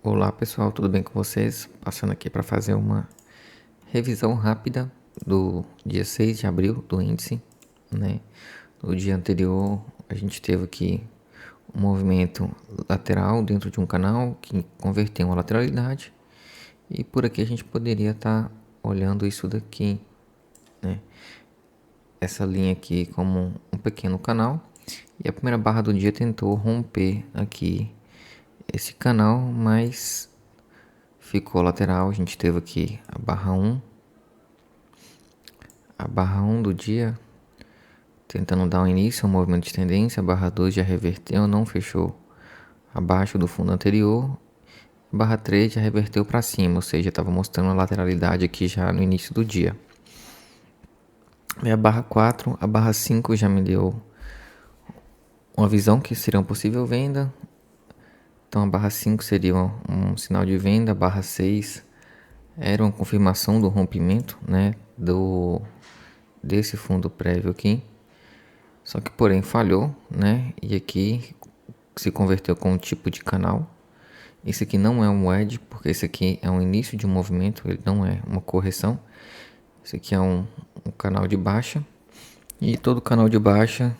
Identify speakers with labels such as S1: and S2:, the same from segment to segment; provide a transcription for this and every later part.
S1: Olá pessoal, tudo bem com vocês? Passando aqui para fazer uma revisão rápida do dia 6 de abril do índice, né? No dia anterior a gente teve aqui um movimento lateral dentro de um canal que converteu uma lateralidade e por aqui a gente poderia estar olhando isso daqui, né? Essa linha aqui como um pequeno canal e a primeira barra do dia tentou romper aqui esse canal, mas ficou lateral. A gente teve aqui a barra 1 do dia tentando dar um início ao movimento de tendência. A barra 2 já reverteu, não fechou abaixo do fundo anterior. A barra 3 já reverteu para cima, ou seja, estava mostrando a lateralidade aqui já no início do dia. E a barra 4, a barra 5 já me deu uma visão que seria uma possível venda. Então a barra 5 seria um sinal de venda, a barra 6 era uma confirmação do rompimento, né, desse fundo prévio aqui. Só que porém falhou, né, e aqui se converteu com um tipo de canal. Esse aqui não é um wedge, porque esse aqui é um início de um movimento, ele não é uma correção. Esse aqui é um canal de baixa, e todo canal de baixa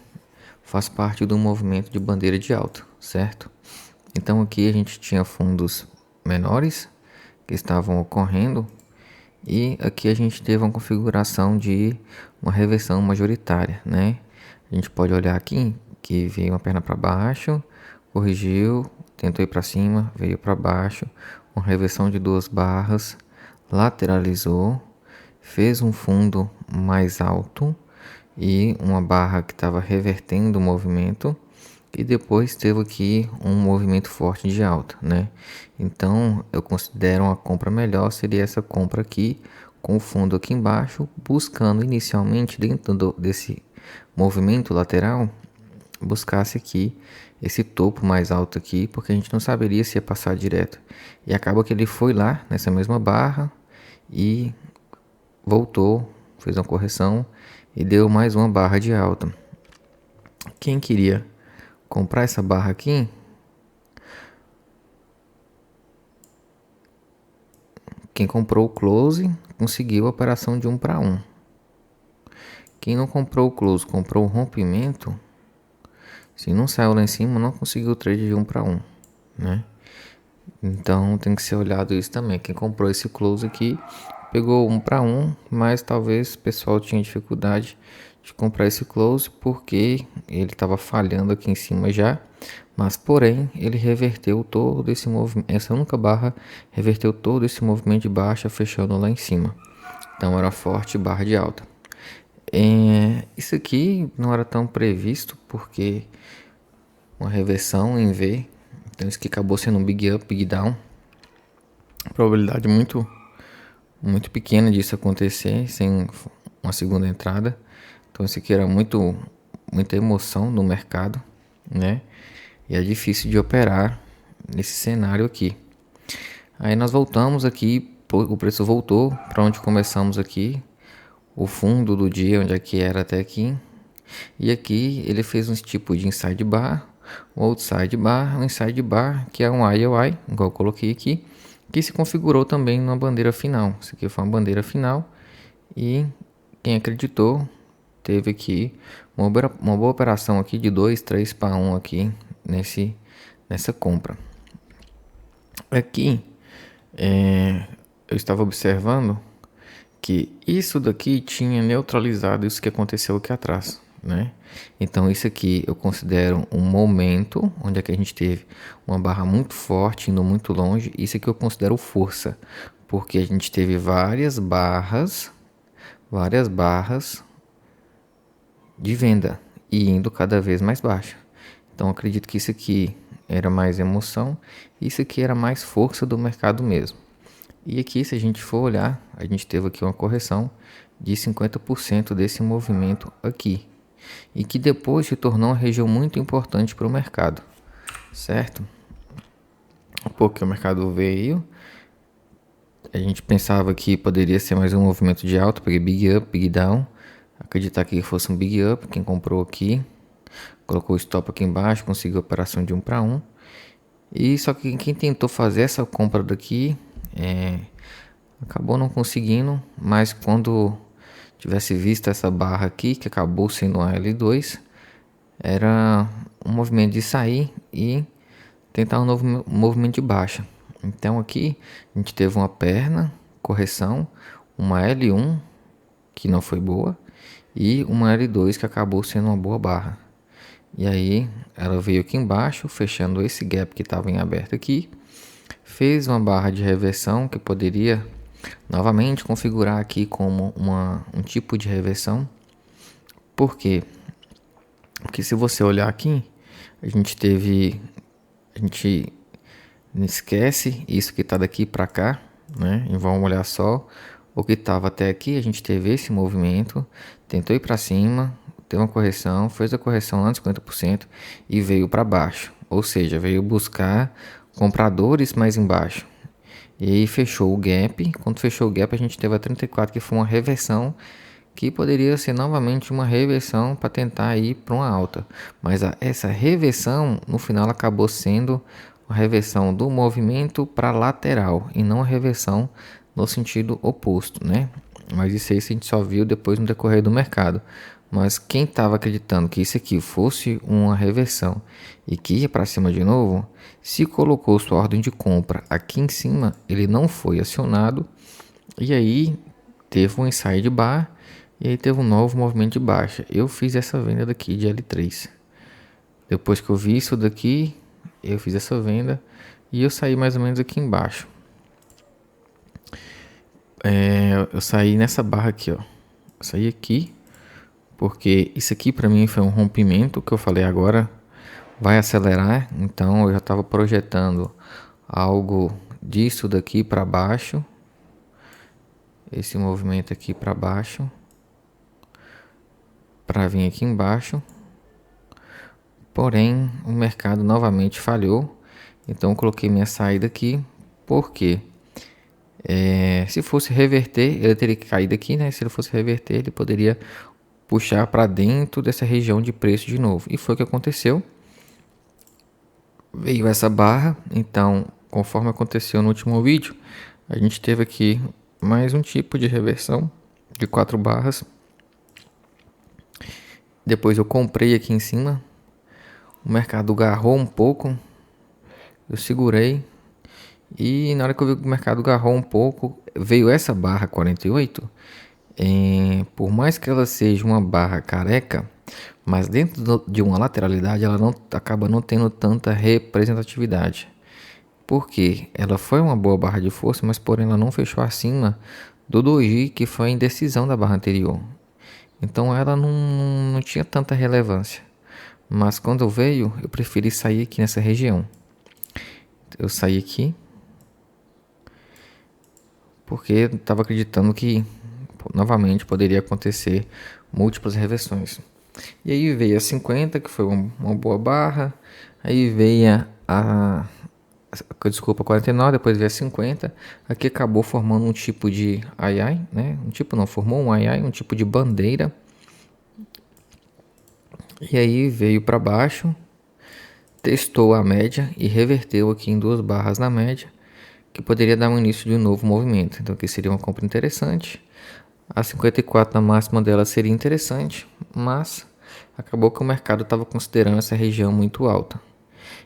S1: faz parte do movimento de bandeira de alta, certo? Então aqui a gente tinha fundos menores que estavam ocorrendo e aqui a gente teve uma configuração de uma reversão majoritária, né? A gente pode olhar aqui que veio uma perna para baixo, corrigiu, tentou ir para cima, veio para baixo, uma reversão de duas barras, lateralizou, fez um fundo mais alto e uma barra que estava revertendo o movimento. E depois teve aqui um movimento forte de alta, né? Então eu considero uma compra melhor seria essa compra aqui com o fundo aqui embaixo, buscando inicialmente dentro desse movimento lateral, buscasse aqui esse topo mais alto aqui, porque a gente não saberia se ia passar direto. E acaba que ele foi lá nessa mesma barra e voltou, fez uma correção e deu mais uma barra de alta. Quem queria comprar essa barra aqui, quem comprou o close conseguiu a operação de 1 para 1. Quem não comprou o close, comprou o rompimento, se não saiu lá em cima, não conseguiu o trade de 1 para 1, né? Então tem que ser olhado isso também. Quem comprou esse close aqui pegou 1 para 1, mas talvez o pessoal tinha dificuldade de comprar esse close porque ele estava falhando aqui em cima já. Mas porém ele reverteu todo esse movimento, essa única barra reverteu todo esse movimento de baixa fechando lá em cima. Então era forte barra de alta. Isso aqui não era tão previsto porque uma reversão em V, então isso aqui acabou sendo um big up, big down. Probabilidade muito pequena disso acontecer sem uma segunda entrada. Então isso aqui era muita emoção no mercado, né? E é difícil de operar nesse cenário aqui. Aí nós voltamos aqui, o preço voltou para onde começamos aqui, o fundo do dia, onde aqui era até aqui. E aqui ele fez um tipo de inside bar, um outside bar, um inside bar, que é um IOI, igual eu coloquei aqui, que se configurou também na bandeira final. Isso aqui foi uma bandeira final e quem acreditou teve aqui uma boa operação aqui de 2, 3 para 1 aqui nessa compra. Aqui eu estava observando que isso daqui tinha neutralizado isso que aconteceu aqui atrás, né? Então isso aqui eu considero um momento onde é que a gente teve uma barra muito forte indo muito longe. Isso aqui eu considero força, porque a gente teve várias barras de venda e indo cada vez mais baixa. Então acredito que isso aqui era mais emoção, isso aqui era mais força do mercado mesmo. E aqui, se a gente for olhar, a gente teve aqui uma correção de 50% desse movimento aqui. E que depois se tornou uma região muito importante para o mercado, certo? Porque o mercado veio, a gente pensava que poderia ser mais um movimento de alta, porque big up, big down. Acreditar que fosse um big up, quem comprou aqui, colocou o stop aqui embaixo, conseguiu a operação de 1 para 1. E só que quem tentou fazer essa compra daqui acabou não conseguindo, mas quando tivesse visto essa barra aqui, que acabou sendo uma L2, era um movimento de sair e tentar um novo movimento de baixa. Então aqui a gente teve uma perna, correção, uma L1 que não foi boa e uma L2 que acabou sendo uma boa barra. E aí ela veio aqui embaixo, fechando esse gap que estava em aberto aqui, fez uma barra de reversão que poderia novamente configurar aqui como um tipo de reversão. Por quê? Porque se você olhar aqui, a gente esquece isso que está daqui para cá, né? E vamos olhar só o que estava até aqui. A gente teve esse movimento, tentou ir para cima, teve uma correção, fez a correção lá de 50% e veio para baixo. Ou seja, veio buscar compradores mais embaixo. E aí fechou o gap. Quando fechou o gap, a gente teve a 34, que foi uma reversão, que poderia ser novamente uma reversão para tentar ir para uma alta. Mas essa reversão, no final, acabou sendo uma reversão do movimento para lateral e não a reversão no sentido oposto, né? Mas isso aí a gente só viu depois no decorrer do mercado. Mas quem estava acreditando que isso aqui fosse uma reversão e que ia para cima de novo, se colocou sua ordem de compra aqui em cima, ele não foi acionado e aí teve um inside bar e aí teve um novo movimento de baixa. Eu fiz essa venda daqui de L3. Depois que eu vi isso daqui, eu fiz essa venda e eu saí mais ou menos aqui embaixo. Eu saí nessa barra aqui, ó. Eu saí aqui porque isso aqui para mim foi um rompimento que eu falei agora vai acelerar, então eu já estava projetando algo disso daqui para baixo, esse movimento aqui para baixo, para vir aqui embaixo. Porém, o mercado novamente falhou, então eu coloquei minha saída aqui, porque se fosse reverter, ele teria que cair daqui, né? Se ele fosse reverter, ele poderia puxar para dentro dessa região de preço de novo. E foi o que aconteceu. Veio essa barra, então, conforme aconteceu no último vídeo, a gente teve aqui mais um tipo de reversão de 4 barras. Depois eu comprei aqui em cima, o mercado agarrou um pouco, eu segurei e na hora que eu vi que o mercado agarrou um pouco, veio essa barra 48. Por mais que ela seja uma barra careca, mas dentro de uma lateralidade ela acaba não tendo tanta representatividade. Porque ela foi uma boa barra de força, mas porém ela não fechou acima do doji, que foi a indecisão da barra anterior. Então ela não tinha tanta relevância. Mas quando veio, eu preferi sair aqui nessa região. Eu saí aqui porque eu estava acreditando que novamente poderia acontecer múltiplas reversões. E aí veio a 50, que foi uma boa barra. Aí veio desculpa, 49, depois veio a 50. Aqui acabou formando um tipo de ai-ai, né? Um tipo não, formou um ai-ai, um tipo de bandeira. E aí veio para baixo, testou a média e reverteu aqui em 2 barras na média, que poderia dar um início de um novo movimento. Então aqui seria uma compra interessante. A 54 na máxima dela seria interessante, mas acabou que o mercado estava considerando essa região muito alta.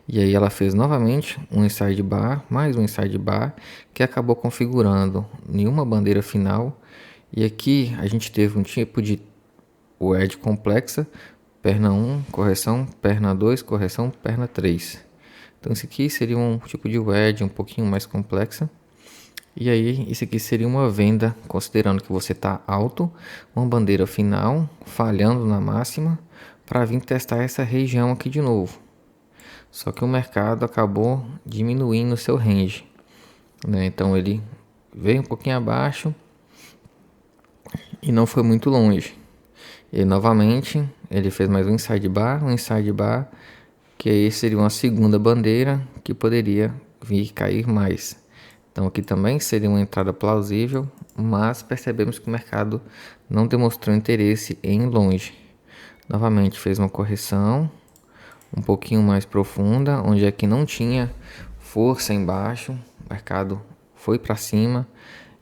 S1: E aí ela fez novamente um inside bar, mais um inside bar, que acabou configurando nenhuma bandeira final. E aqui a gente teve um tipo de wedge complexa, perna 1, correção, perna 2, correção, perna 3. Então esse aqui seria um tipo de wedge um pouquinho mais complexa. E aí, isso aqui seria uma venda, considerando que você está alto, uma bandeira final, falhando na máxima, para vir testar essa região aqui de novo. Só que o mercado acabou diminuindo o seu range, né? Então ele veio um pouquinho abaixo e não foi muito longe. E novamente, ele fez mais um inside bar, que aí seria uma segunda bandeira que poderia vir cair mais. Então aqui também seria uma entrada plausível, mas percebemos que o mercado não demonstrou interesse em ir longe. Novamente fez uma correção, um pouquinho mais profunda, onde aqui não tinha força embaixo, o mercado foi para cima,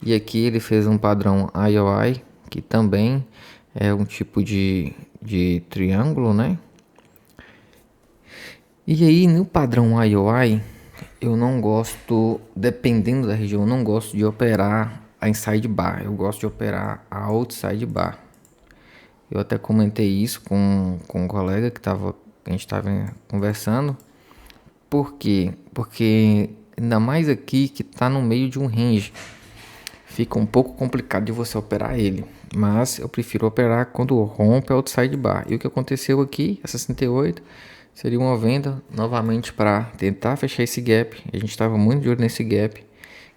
S1: e aqui ele fez um padrão IOI, que também é um tipo de triângulo, né? E aí no padrão IOI, eu não gosto, dependendo da região, eu não gosto de operar a inside bar, eu gosto de operar a outside bar. Eu até comentei isso com um colega a gente estava conversando. Por quê? Porque ainda mais aqui que está no meio de um range, fica um pouco complicado de você operar ele. Mas eu prefiro operar quando rompe a outside bar. E o que aconteceu aqui, a 68, seria uma venda novamente para tentar fechar esse gap. A gente estava muito de olho nesse gap,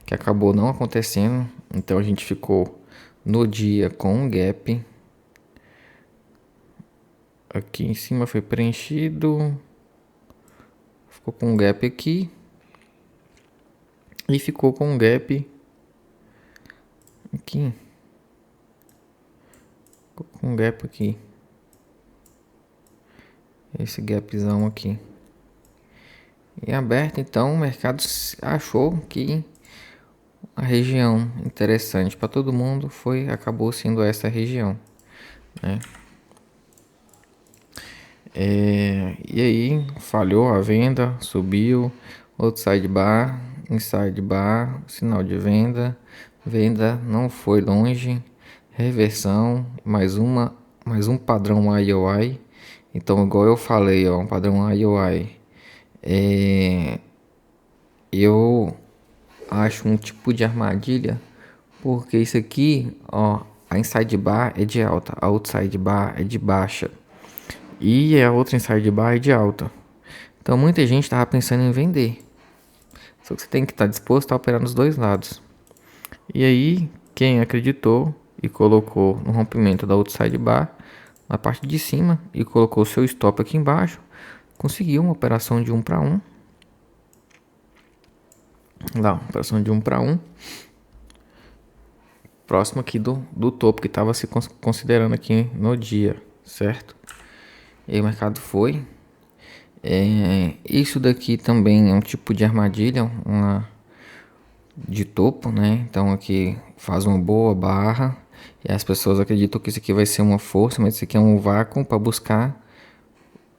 S1: que acabou não acontecendo. Então a gente ficou no dia com um gap. Aqui em cima foi preenchido. Ficou com um gap aqui. E ficou com um gap aqui. Ficou com um gap aqui. Esse gapzão aqui. E aberto, então o mercado achou que a região interessante para todo mundo acabou sendo essa região, né? E aí falhou a venda, subiu, outro sidebar, inside bar, sinal de venda, venda não foi longe, reversão, mais um padrão IOI. Então, igual eu falei, ó, um padrão IOI. Eu acho um tipo de armadilha, porque isso aqui, ó, a inside bar é de alta, a outside bar é de baixa. E a outra inside bar é de alta. Então muita gente estava pensando em vender. Só que você tem que estar disposto a operar nos dois lados. E aí, quem acreditou e colocou no rompimento da outside bar na parte de cima e colocou seu stop aqui embaixo, conseguiu uma operação de 1 para 1. Lá, operação de 1 para 1. Próximo aqui do topo que estava se considerando aqui no dia, certo? E aí o mercado foi. Isso daqui também é um tipo de armadilha, de topo, né? Então aqui faz uma boa barra e as pessoas acreditam que isso aqui vai ser uma força, mas isso aqui é um vácuo para buscar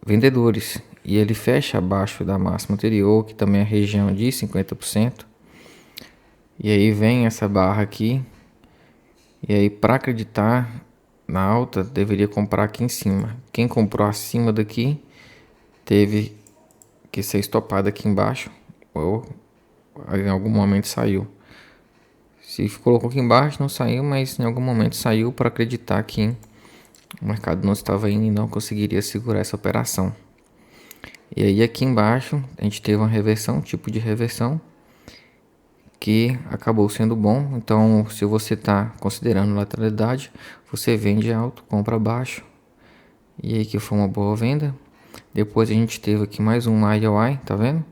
S1: vendedores. E ele fecha abaixo da máxima anterior, que também é a região de 50%. E aí vem essa barra aqui. E aí para acreditar na alta, deveria comprar aqui em cima. Quem comprou acima daqui teve que ser estopado aqui embaixo, ou em algum momento saiu. Se colocou aqui embaixo, não saiu, mas em algum momento saiu para acreditar que o mercado não estava indo e não conseguiria segurar essa operação. E aí aqui embaixo a gente teve uma reversão, um tipo de reversão, que acabou sendo bom. Então, se você está considerando lateralidade, você vende alto, compra baixo. E aí que foi uma boa venda. Depois a gente teve aqui mais um IOI, tá vendo?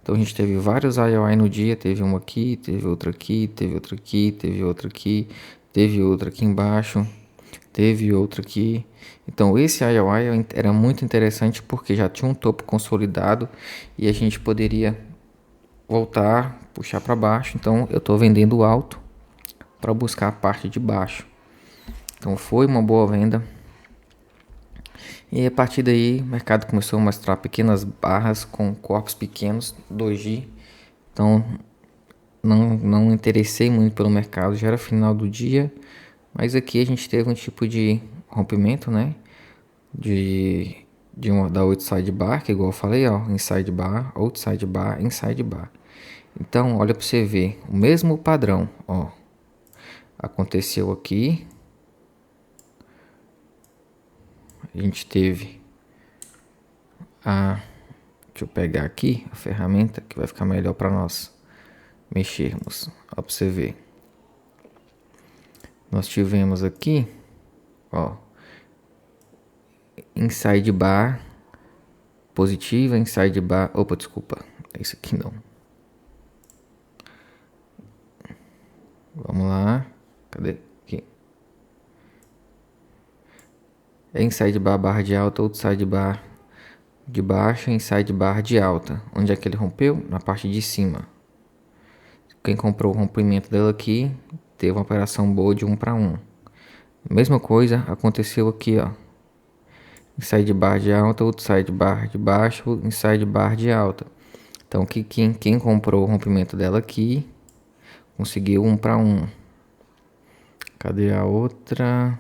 S1: Então a gente teve vários IOI no dia, teve um aqui, teve outro aqui, teve outro aqui, teve outro aqui, teve outro aqui embaixo, teve outro aqui. Então esse IOI era muito interessante porque já tinha um topo consolidado e a gente poderia voltar, puxar para baixo. Então eu estou vendendo alto para buscar a parte de baixo. Então foi uma boa venda. E a partir daí o mercado começou a mostrar pequenas barras com corpos pequenos, doji. Então não interessei muito pelo mercado, já era final do dia. Mas aqui a gente teve um tipo de rompimento, né? Da outside bar, que igual eu falei, ó, inside bar, outside bar, inside bar. Então, olha para você ver, o mesmo padrão, ó, aconteceu aqui. A gente teve deixa eu pegar aqui a ferramenta que vai ficar melhor para nós mexermos. Ó, para você ver. Nós tivemos aqui, ó, inside bar positiva, inside bar, opa, desculpa, é isso aqui não. Vamos lá, cadê? Aqui. É inside bar, barra de alta, outside bar, de baixa, inside bar de alta. Onde é que ele rompeu? Na parte de cima. Quem comprou o rompimento dela aqui teve uma operação boa de 1 para 1. Mesma coisa aconteceu aqui, ó. Inside bar de alta, outside bar de baixo, inside bar de alta. Então quem comprou o rompimento dela aqui conseguiu 1 para 1. Cadê a outra?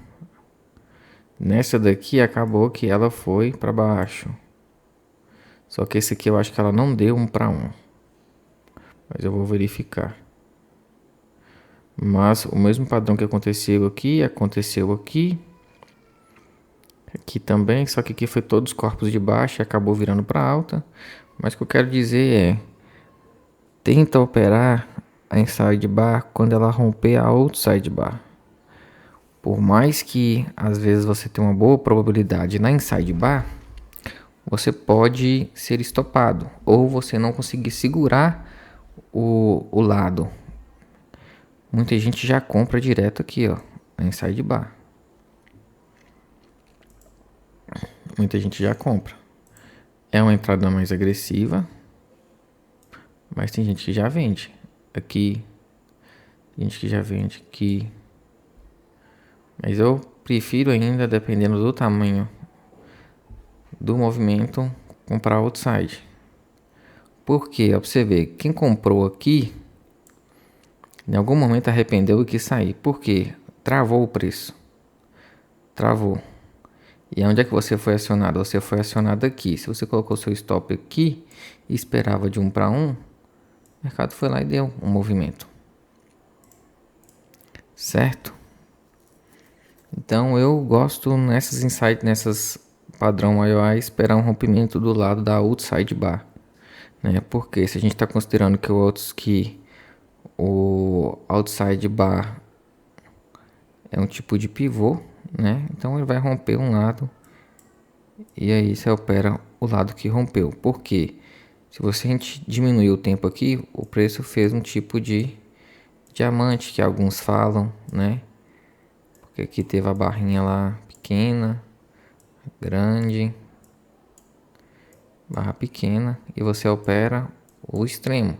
S1: Nessa daqui acabou que ela foi para baixo. Só que esse aqui eu acho que ela não deu 1 para 1. Mas eu vou verificar. Mas o mesmo padrão que aconteceu aqui aqui também, só que aqui foi todos os corpos de baixo e acabou virando para alta. Mas o que eu quero dizer é, tenta operar a inside bar quando ela romper a outside bar. Por mais que às vezes você tenha uma boa probabilidade na inside bar, você pode ser estopado ou você não conseguir segurar o lado. Muita gente já compra direto aqui, ó, a inside bar. Muita gente já compra. É uma entrada mais agressiva, mas tem gente que já vende aqui, tem gente que já vende aqui. Mas eu prefiro ainda, dependendo do tamanho do movimento, comprar outside. Por quê? Ó, pra você ver, quem comprou aqui, em algum momento arrependeu e quis sair. Por quê? Travou o preço. Travou. E onde é que você foi acionado? Você foi acionado aqui. Se você colocou seu stop aqui e esperava de 1 para 1, o mercado foi lá e deu um movimento. Certo? Então eu gosto nessas insights, nessas padrão IOI, esperar um rompimento do lado da outside bar, né? Porque se a gente está considerando que o outside bar é um tipo de pivô, né? Então ele vai romper um lado e aí você opera o lado que rompeu. Por quê? Se você diminuir o tempo aqui, o preço fez um tipo de diamante que alguns falam, né? Porque aqui teve a barrinha lá pequena, grande, barra pequena, e você opera o extremo.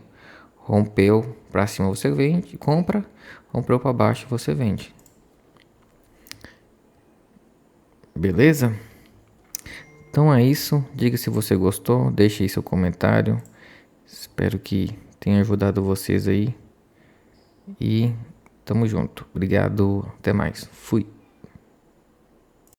S1: Rompeu para cima você vende, compra, rompeu para baixo você vende. Beleza? Então é isso. Diga se você gostou, deixe aí seu comentário. Espero que tenha ajudado vocês aí. E tamo junto. Obrigado, até mais. Fui.